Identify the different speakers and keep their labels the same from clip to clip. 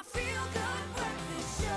Speaker 1: my feel-good breakfast show.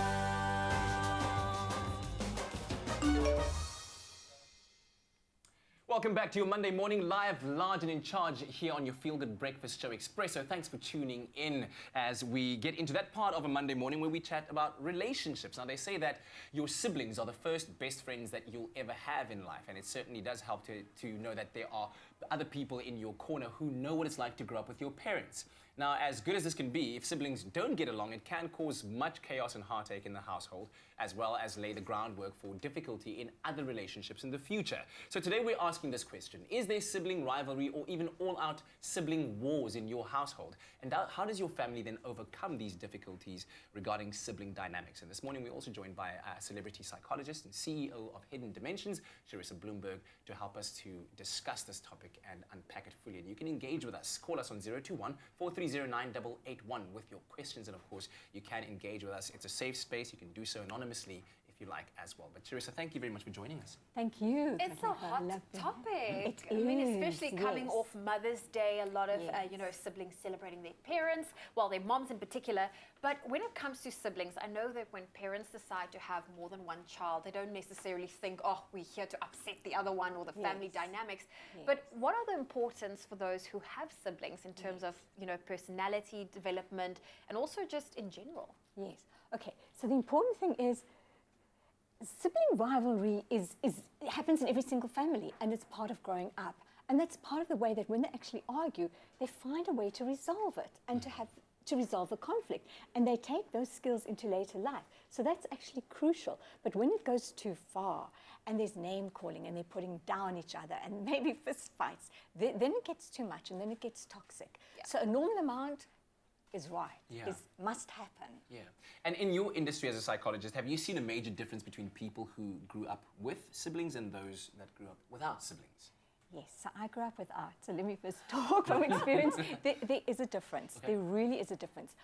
Speaker 2: Welcome back to your Monday morning live, large and in charge here on your Feel Good Breakfast Show Expresso. Thanks for tuning in as we get into that part of a Monday morning where we chat about relationships. Now, they say that your siblings are the first best friends that you'll ever have in life, and it certainly does help to know that there are other people in your corner who know what it's like to grow up with your parents. Now, as good as this can be, if siblings don't get along, it can cause much chaos and heartache in the household, as well as lay the groundwork for difficulty in other relationships in the future. So today we're asking this question: is there sibling rivalry or even all-out sibling wars in your household? And how does your family then overcome these difficulties regarding sibling dynamics? And this morning we're also joined by a celebrity psychologist and CEO of Hidden Dimensions, Charissa Bloomberg, to help us to discuss this topic and unpack it fully. And you can engage with us. Call us on 021-430-9881 with your questions. And of course, you can engage with us. It's a safe space. You can do so anonymously if you like as well. But Charissa, thank you very much for joining us.
Speaker 3: Thank you.
Speaker 4: It's a hot topic.
Speaker 3: It
Speaker 4: I mean,
Speaker 3: is,
Speaker 4: especially coming
Speaker 3: yes.
Speaker 4: off Mother's Day, a lot of
Speaker 3: Yes.
Speaker 4: siblings celebrating their parents, well, their moms in particular. But when it comes to siblings, I know that when parents decide to have more than one child, they don't necessarily think, oh, we're here to upset the other one or the family
Speaker 3: Yes.
Speaker 4: dynamics.
Speaker 3: Yes.
Speaker 4: But what are the importance for those who have siblings in terms of, personality development and also just in general?
Speaker 3: Yes. Okay. So the important thing is sibling rivalry happens in every single family, and it's part of growing up. And that's part of the way that when they actually argue, they find a way to resolve it and to resolve the conflict. And they take those skills into later life. So that's actually crucial. But when it goes too far and there's name calling and they're putting down each other and maybe fist fights, then it gets too much and then it gets toxic.
Speaker 4: Yeah.
Speaker 3: So a normal amount is right,
Speaker 2: Yeah.
Speaker 3: must happen.
Speaker 2: Yeah. And in your industry as a psychologist, have you seen a major difference between people who grew up with siblings and those that grew up without siblings?
Speaker 3: Yes, so I grew up without, so let me first talk from experience. There is a difference.
Speaker 2: Okay.
Speaker 3: There really is a difference.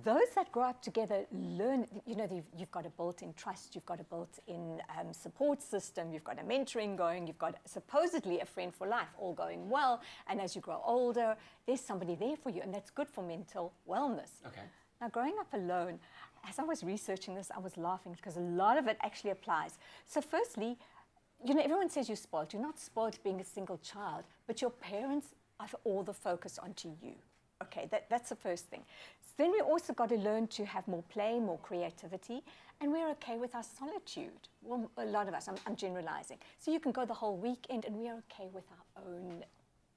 Speaker 3: Those that grow up together learn, you've got a built-in trust, you've got a built-in support system, you've got a mentoring going, you've got supposedly a friend for life, all going well. And as you grow older, there's somebody there for you, and that's good for mental wellness.
Speaker 2: Okay.
Speaker 3: Now, growing up alone, as I was researching this, I was laughing because a lot of it actually applies. So firstly, everyone says you're spoiled. You're not spoiled being a single child, but your parents have all the focus onto you. Okay, that's the first thing. So then we also got to learn to have more play, more creativity, and we're okay with our solitude. Well, a lot of us, I'm generalizing. So you can go the whole weekend and we are okay with our own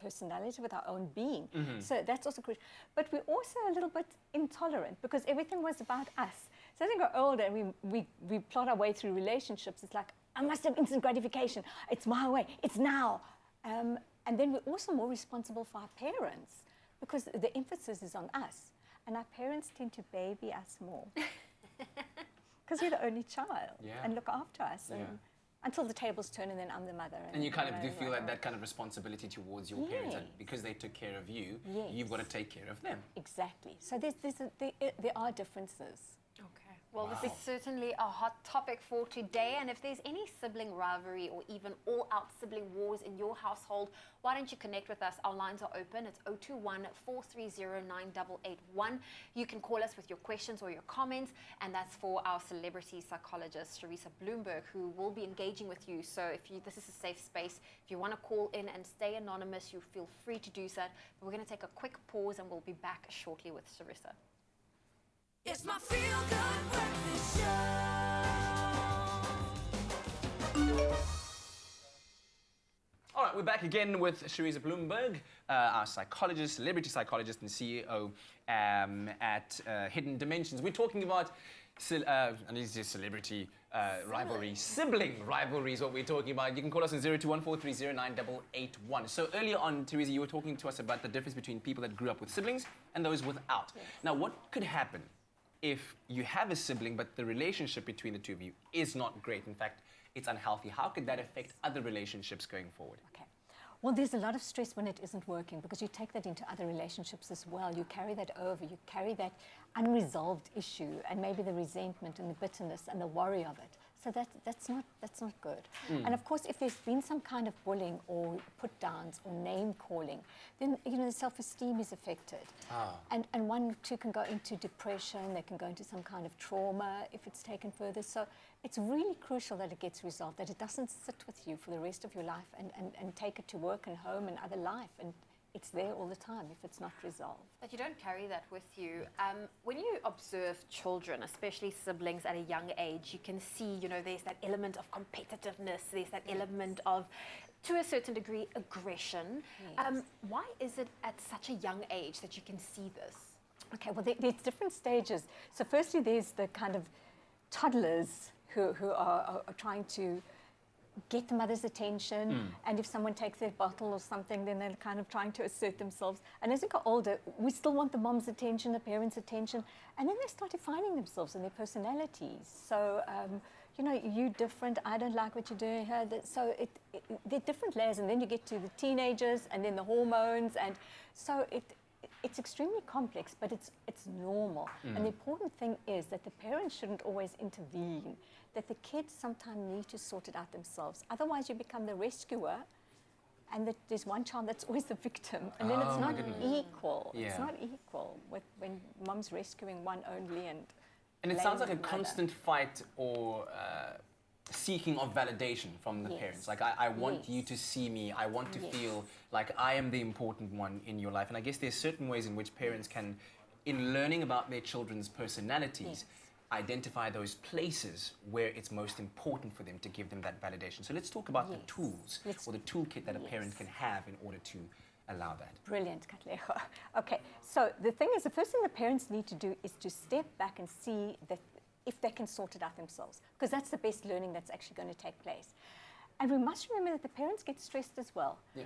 Speaker 3: personality, with our own being.
Speaker 2: Mm-hmm.
Speaker 3: So that's also crucial. But we're also a little bit intolerant because everything was about us. So as we go older and we plot our way through relationships, it's like, I must have instant gratification. It's my way. It's now. And then we're also more responsible for our parents because the emphasis is on us. And our parents tend to baby us more because we're the only child and look after us until the tables turn and then I'm the mother.
Speaker 2: And you kind of do feel that kind of responsibility towards your parents, that because they took care of you, you've got to take care of them.
Speaker 3: Exactly. So there are differences.
Speaker 4: Okay. Well, this is certainly a hot topic for today. And if there's any sibling rivalry or even all-out sibling wars in your household, why don't you connect with us? Our lines are open. It's 021-430-9881. You can call us with your questions or your comments, and that's for our celebrity psychologist, Charissa Bloomberg, who will be engaging with you. So this is a safe space. If you want to call in and stay anonymous, you feel free to do that. But we're going to take a quick pause, and we'll be back shortly with Charissa.
Speaker 1: It's my feel-good breakfast show.
Speaker 2: All right, we're back again with Charissa Bloomberg, our psychologist, celebrity psychologist and CEO at Hidden Dimensions. We're talking about celebrity rivalry, sibling rivalry is what we're talking about. You can call us on 021-430-9881. So earlier on, Charissa, you were talking to us about the difference between people that grew up with siblings and those without.
Speaker 3: Yes.
Speaker 2: Now, what could happen if you have a sibling, but the relationship between the two of you is not great? In fact, it's unhealthy. How could that affect other relationships going forward?
Speaker 3: Okay. Well, there's a lot of stress when it isn't working because you take that into other relationships as well. You carry that over. You carry that unresolved issue and maybe the resentment and the bitterness and the worry of it. So So that's not good. And of course, if there's been some kind of bullying or put downs or name calling, then the self-esteem is affected. And one too can go into depression. They can go into some kind of trauma if it's taken further. So it's really crucial that it gets resolved, that it doesn't sit with you for the rest of your life and take it to work and home and other life. And it's there all the time if it's not resolved.
Speaker 4: That you don't carry that with you. When you observe children, especially siblings at a young age, you can see, there's that element of competitiveness, there's that element of, to a certain degree, aggression.
Speaker 3: Yes.
Speaker 4: Why is it at such a young age that you can see this?
Speaker 3: Okay, well, there's different stages. So firstly, there's the kind of toddlers who are trying to get the mother's attention, and if someone takes their bottle or something, then they're kind of trying to assert themselves. And as we got older, we still want the mom's attention, the parents' attention, and then they start defining themselves and their personalities. So, you different, I don't like what you're doing here. So there are different layers, and then you get to the teenagers, and then the hormones, and so it's extremely complex, but it's normal. And the important thing is that the parents shouldn't always intervene, that the kids sometimes need to sort it out themselves. Otherwise, you become the rescuer, and that there's one child that's always the victim, and then it's not equal.
Speaker 2: Yeah.
Speaker 3: It's not equal when mom's rescuing one only and
Speaker 2: it sounds like a
Speaker 3: blaming the
Speaker 2: constant fight or seeking of validation from the
Speaker 3: Yes.
Speaker 2: parents. Like, I want
Speaker 3: Yes.
Speaker 2: you to see me. I want to
Speaker 3: Yes.
Speaker 2: feel like I am the important one in your life. And I guess there's certain ways in which parents can, in learning about their children's personalities, identify those places where it's most important for them to give them that validation. So let's talk about the
Speaker 3: Yes.
Speaker 2: tools
Speaker 3: Let's-
Speaker 2: or the toolkit that a parent
Speaker 3: Yes.
Speaker 2: can have in order to allow that.
Speaker 3: Brilliant, Katlego. Okay, so the thing is, the first thing the parents need to do is to step back and see that if they can sort it out themselves, because that's the best learning that's actually going to take place. And we must remember that the parents get stressed as well.
Speaker 2: Yeah.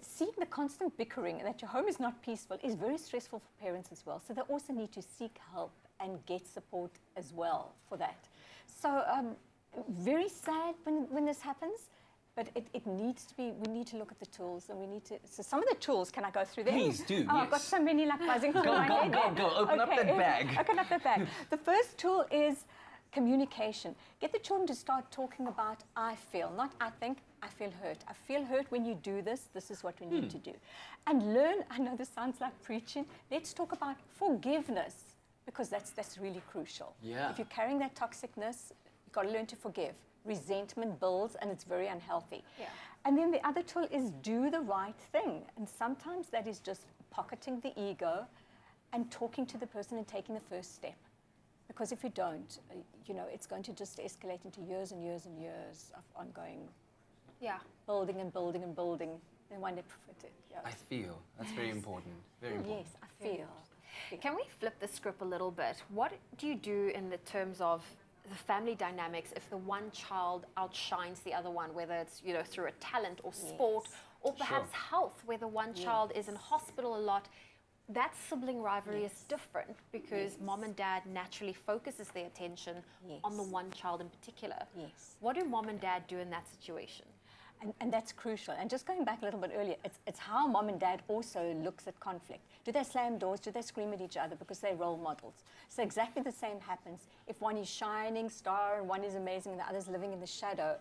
Speaker 3: Seeing the constant bickering and that your home is not peaceful is very stressful for parents as well. So they also need to seek help and get support as well for that. So very sad when this happens, but it needs to be, we need to look at the tools, and we need to, so some of the tools, can I go through them?
Speaker 2: Please do,
Speaker 3: I've got
Speaker 2: yes.
Speaker 3: so many like buzzing through my head.
Speaker 2: Go. Open up that bag.
Speaker 3: Open up that bag. The first tool is communication. Get the children to start talking about I feel, not I think, I feel hurt. I feel hurt when you do this. This is what we need to do. And learn, I know this sounds like preaching, let's talk about forgiveness, because that's really crucial.
Speaker 2: Yeah.
Speaker 3: If you're carrying that toxicness, you've got to learn to forgive. Resentment builds, and it's very unhealthy.
Speaker 4: Yeah.
Speaker 3: And then the other tool is do the right thing. And sometimes that is just pocketing the ego and talking to the person and taking the first step. Because if you don't, it's going to just escalate into years and years and years of ongoing building and building and building. And one day,
Speaker 2: I feel. That's very important. Very important.
Speaker 3: yes, I feel.
Speaker 4: Can we flip the script a little bit? What do you do in the terms of the family dynamics if the one child outshines the other one, whether it's through a talent or sport, or perhaps health, where the one child is in hospital a lot? That sibling rivalry is different because mom and dad naturally focuses their attention on the one child in particular.
Speaker 3: Yes.
Speaker 4: What do mom and dad do in that situation?
Speaker 3: And that's crucial. And just going back a little bit earlier, it's how mom and dad also looks at conflict. Do they slam doors? Do they scream at each other because they're role models? So exactly the same happens. If one is shining star and one is amazing and the other's living in the shadow,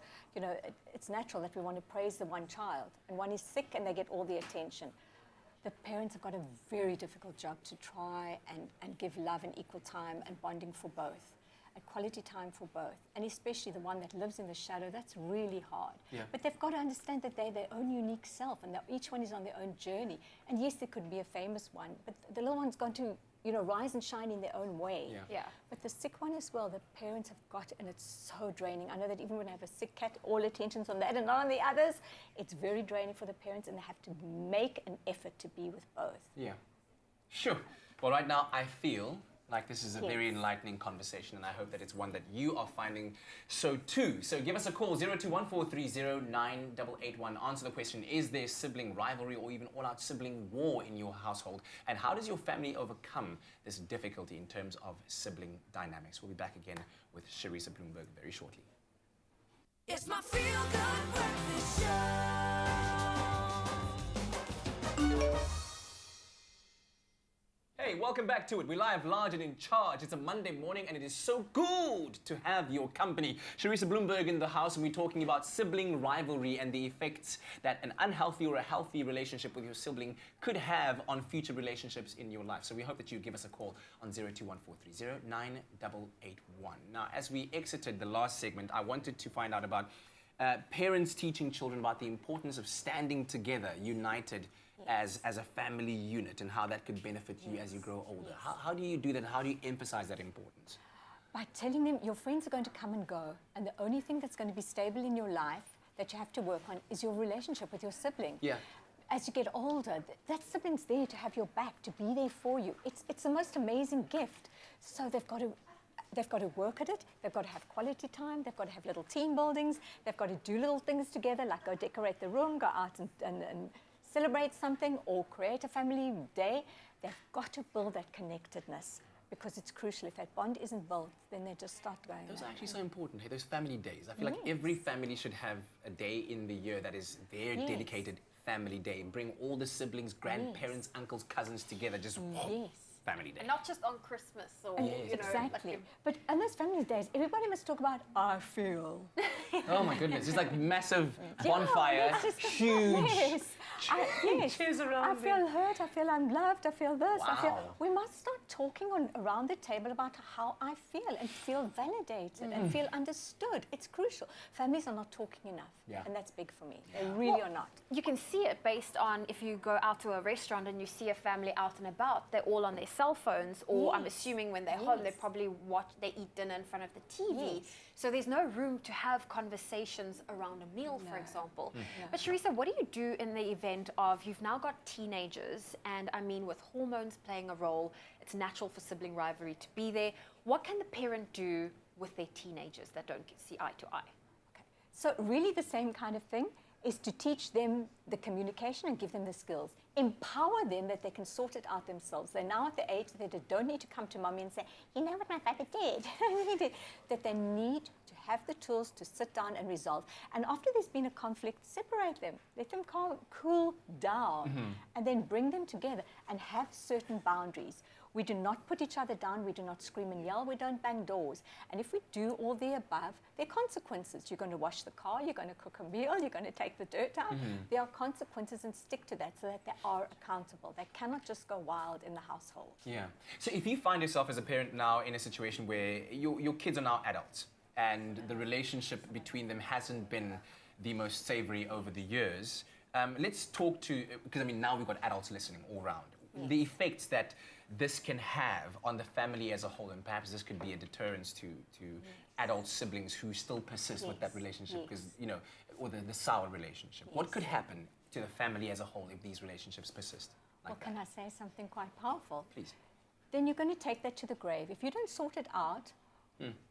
Speaker 3: it's natural that we want to praise the one child. And one is sick and they get all the attention. The parents have got a very difficult job to try and give love and equal time and bonding for both. And quality time for both, and especially the one that lives in the shadow, that's really hard.
Speaker 2: Yeah.
Speaker 3: But they've got to understand that they're their own unique self, and that each one is on their own journey. And yes, there could be a famous one, but the little one's going to, rise and shine in their own way.
Speaker 2: Yeah.
Speaker 3: But the sick one as well, the parents have got, and it's so draining. I know that even when I have a sick cat, all attention's on that and not on the others. It's very draining for the parents, and they have to make an effort to be with both.
Speaker 2: Yeah. Sure. Well, right now, I feel like this is a
Speaker 3: Yes.
Speaker 2: very enlightening conversation, and I hope that it's one that you are finding so too. So give us a call, 0214309881. Answer the question, is there sibling rivalry or even all-out sibling war in your household? And how does your family overcome this difficulty in terms of sibling dynamics? We'll be back again with Charissa Bloomberg very shortly.
Speaker 1: It's my feel-good breakfast show.
Speaker 2: Hey, welcome back to it. We're live, large and in charge. It's a Monday morning and it is so good to have your company. Charissa Bloomberg in the house, and we're talking about sibling rivalry and the effects that an unhealthy or a healthy relationship with your sibling could have on future relationships in your life. So we hope that you give us a call on 0214309881. Now, as we exited the last segment, I wanted to find out about parents teaching children about the importance of standing together, united, as a family unit, and how that could benefit you as you grow older. How do you do that? How do you emphasize that importance?
Speaker 3: By telling them your friends are going to come and go, and the only thing that's going to be stable in your life that you have to work on is your relationship with your sibling.
Speaker 2: Yeah.
Speaker 3: As you get older, that sibling's there to have your back, to be there for you. It's the most amazing gift. So they've got to work at it. They've got to have quality time. They've got to have little team buildings. They've got to do little things together, like go decorate the room, go out and celebrate something, or create a family day. They've got to build that connectedness, because it's crucial. If that bond isn't built, then they just start going.
Speaker 2: Those are actually so important, hey, those family days. I feel like every family should have a day in the year that is their dedicated family day. Bring all the siblings, grandparents, uncles, cousins together, just family day.
Speaker 4: And not just on Christmas or,
Speaker 3: Exactly. But on those family days, everybody must talk about, I feel.
Speaker 2: Oh my goodness, it's like massive bonfire, huge.
Speaker 3: Cheers around I feel hurt, I feel I'm loved, I feel this, I feel... We must start talking around the table about how I feel and feel validated and feel understood. It's crucial. Families are not talking enough, and that's big for me. They really are not.
Speaker 4: You can see it based on if you go out to a restaurant and you see a family out and about, they're all on their cell phones, or I'm assuming when they're home, they probably they eat dinner in front of the TV. So there's no room to have conversations around a meal, for example. But Charissa, what do you do in the event of you've now got teenagers, and I mean with hormones playing a role, it's natural for sibling rivalry to be there. What can the parent do with their teenagers that don't see eye to eye?
Speaker 3: Okay. So really the same kind of thing is to teach them the communication and give them the skills. Empower them that they can sort it out themselves. They're now at the age that they don't need to come to mommy and say, you know what my father did? That they need to have the tools to sit down and resolve. And after there's been a conflict, separate them. Let them cool down, and then bring them together and have certain boundaries. We do not put each other down, we do not scream and yell, we don't bang doors. And if we do all the above, there are consequences. You're going to wash the car, you're going to cook a meal, you're going to take the dirt out. There are consequences, and stick to that so that they are accountable. They cannot just go wild in the household.
Speaker 2: Yeah. So if you find yourself as a parent now in a situation where your kids are now adults and the relationship between them hasn't been the most savory over the years, let's talk to, because I mean now we've got adults listening all around, the effects that this can have on the family as a whole, and perhaps this could be a deterrence to adult siblings who still persist with that relationship, because or the sour relationship. What could happen to the family as a whole if these relationships persist?
Speaker 3: Can I say something quite powerful?
Speaker 2: Please.
Speaker 3: Then you're going to take that to the grave. If you don't sort it out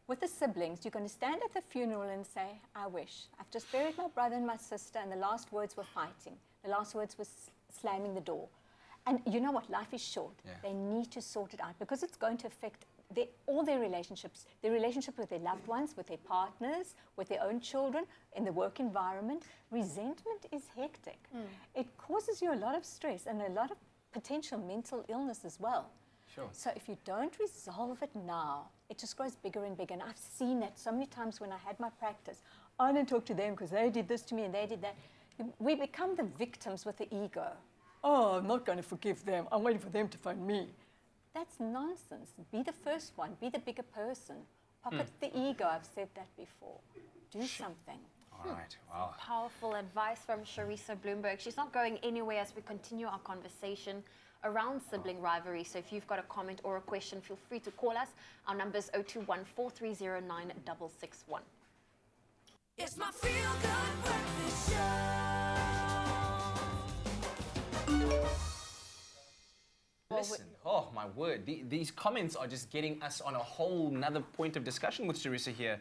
Speaker 3: with the siblings, you're going to stand at the funeral and say, I wish. I've just buried my brother and my sister, and the last words were fighting. The last words was slamming the door. And you know what? Life is short. They need to sort it out, because it's going to affect all their relationships, their relationship with their loved ones, with their partners, with their own children, in the work environment. Resentment is hectic. It causes you a lot of stress and a lot of potential mental illness as well.
Speaker 2: Sure.
Speaker 3: So if you don't resolve it now, it just grows bigger and bigger. And I've seen that so many times when I had my practice. I don't talk to them because they did this to me and they did that. We become the victims with the ego. Oh, I'm not going to forgive them. I'm waiting for them to find me. That's nonsense. Be the first one. Be the bigger person. Pocket the ego. I've said that before. Do something.
Speaker 2: All right. Wow.
Speaker 4: Powerful advice from Charissa Bloomberg. She's not going anywhere as we continue our conversation around sibling rivalry. So if you've got a comment or a question, feel free to call us. Our number is 0214309661.
Speaker 1: It's my feel good breakfast show.
Speaker 2: Listen, oh my word, these comments are just getting us on a whole nother point of discussion with Charissa here.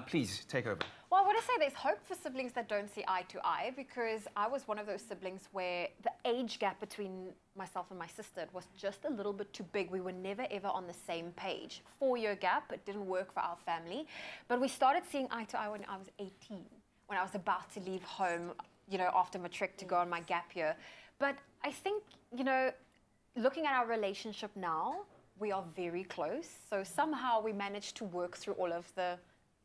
Speaker 2: Please, take over.
Speaker 4: Well, I want to say there's hope for siblings that don't see eye to eye, because I was one of those siblings where the age gap between myself and my sister was just a little bit too big. We were never ever on the same page. 4-year gap, it didn't work for our family. But we started seeing eye to eye when I was 18, when I was about to leave home, after matric to go on my gap year. But I think, looking at our relationship now, we are very close. So somehow we managed to work through all of the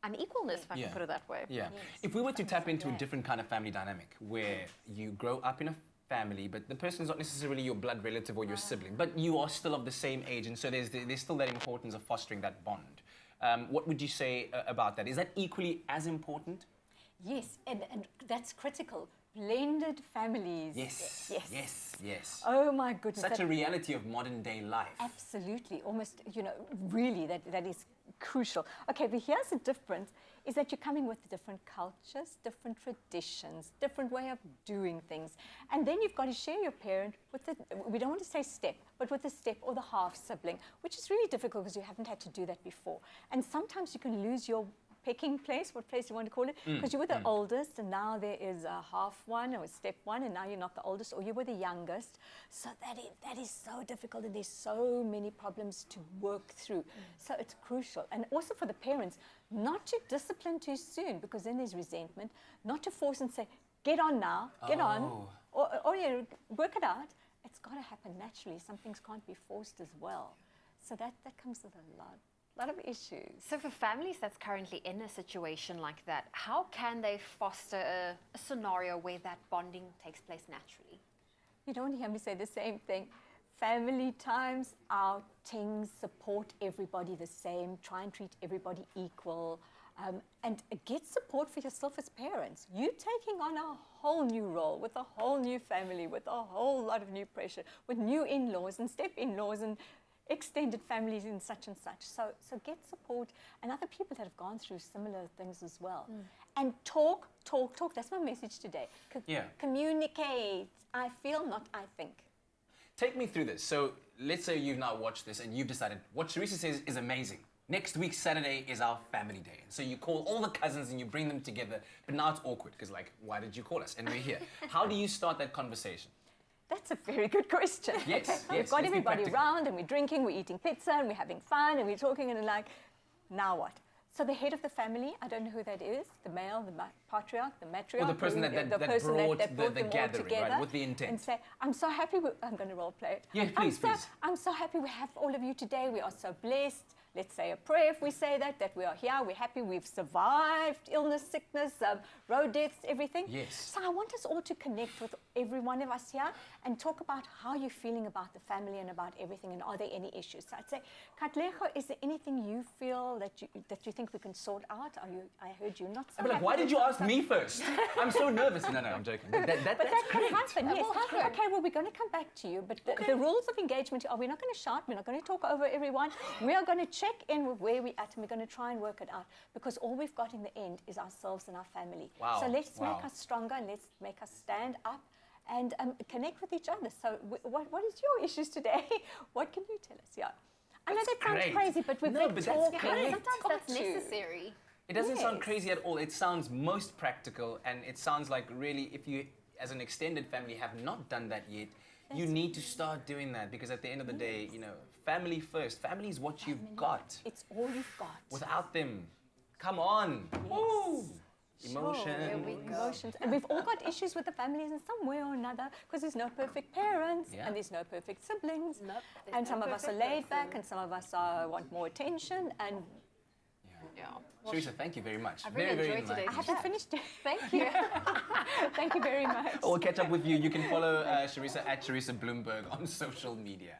Speaker 4: unequalness, if I can put it that way.
Speaker 2: Yeah. If we were to tap into a different kind of family dynamic where you grow up in a family, but the person is not necessarily your blood relative or your sibling, but you are still of the same age, and so there's still that importance of fostering that bond. What would you say about that? Is that equally as important?
Speaker 3: Yes, and that's critical. Blended families.
Speaker 2: Yes.
Speaker 3: Oh my goodness.
Speaker 2: Such a reality of modern day life.
Speaker 3: Absolutely, almost, really that is crucial. Okay, but here's the difference, is that you're coming with different cultures, different traditions, different way of doing things. And then you've got to share your parent with we don't want to say step, but with the step or the half sibling, which is really difficult because you haven't had to do that before. And sometimes you can lose your pecking place, what place you want to call it, because you were the oldest and now there is a half one or a step one and now you're not the oldest, or you were the youngest. So that is so difficult and there's so many problems to work through. So it's crucial. And also for the parents, not to discipline too soon, because then there's resentment, not to force and say, get on now, get on, or work it out. It's got to happen naturally. Some things can't be forced as well. So that comes with a lot of issues.
Speaker 4: So for families that's currently in a situation like that, how can they foster a scenario where that bonding takes place naturally?
Speaker 3: You don't hear me say the same thing. Family times, outings, support everybody the same, try and treat everybody equal, and get support for yourself as parents. You're taking on a whole new role with a whole new family, with a whole lot of new pressure, with new in-laws and step-in-laws and extended families in such and such. So get support and other people that have gone through similar things as well. And talk. That's my message today. Communicate. I feel, not I think.
Speaker 2: Take me through this. So let's say you've now watched this and you've decided what Charissa says is amazing. Next week, Saturday, is our family day. So you call all the cousins and you bring them together, but now it's awkward because why did you call us? And we're here. How do you start that conversation?
Speaker 3: That's a very good question.
Speaker 2: Yes.
Speaker 3: We've got everybody around and we're drinking, we're eating pizza and we're having fun and we're talking and now what? So the head of the family, I don't know who that is, the male, the patriarch, the matriarch.
Speaker 2: Or the person that brought the gathering, right, with the intent.
Speaker 3: And say, I'm so happy, I'm going to role play it.
Speaker 2: Yeah, please.
Speaker 3: I'm so happy we have all of you today. We are so blessed. Let's say a prayer if we say that we are here, we're happy, we've survived illness, sickness, road deaths, everything.
Speaker 2: Yes.
Speaker 3: So I want us all to connect with every one of us here and talk about how you're feeling about the family and about everything, and are there any issues. So I'd say, Katlego, is there anything you feel that you think we can sort out? I heard you not so happy.
Speaker 2: Why did you ask me first? I'm so nervous. No, I'm joking. But that
Speaker 3: can happen, yes. Okay, well, we're going to come back to you, but the rules of engagement are we're not going to shout, we're not going to talk over everyone. We are going to check in with where we're at and we're going to try and work it out, because all we've got in the end is ourselves and our family.
Speaker 2: Wow.
Speaker 3: So let's make us stronger and let's make us stand up and connect with each other. So what is your issues today? What can you tell us? Yeah. I know that sounds crazy, but we've been talking.
Speaker 4: Sometimes that's necessary.
Speaker 2: It doesn't sound crazy at all. It sounds most practical, and it sounds like really, if you, as an extended family, have not done that yet, you need to start doing that, because at the end of the day, family first. Family is what you've got.
Speaker 3: It's all you've got.
Speaker 2: Without them, come on.
Speaker 3: Yes.
Speaker 2: Woo. Emotions.
Speaker 3: Sure, there we go. Emotions. And we've all got issues with the families in some way or another, because there's no perfect parents and there's no perfect siblings.
Speaker 4: Nope,
Speaker 3: and some of us are laid back and some of us want more attention. And
Speaker 2: Charissa, thank you very much.
Speaker 4: I really
Speaker 2: very
Speaker 4: enjoyed today.
Speaker 3: I haven't finished.
Speaker 4: Thank you.
Speaker 3: Thank you very much.
Speaker 2: We'll catch up with you. You can follow Charissa at Charissa Bloomberg on social media.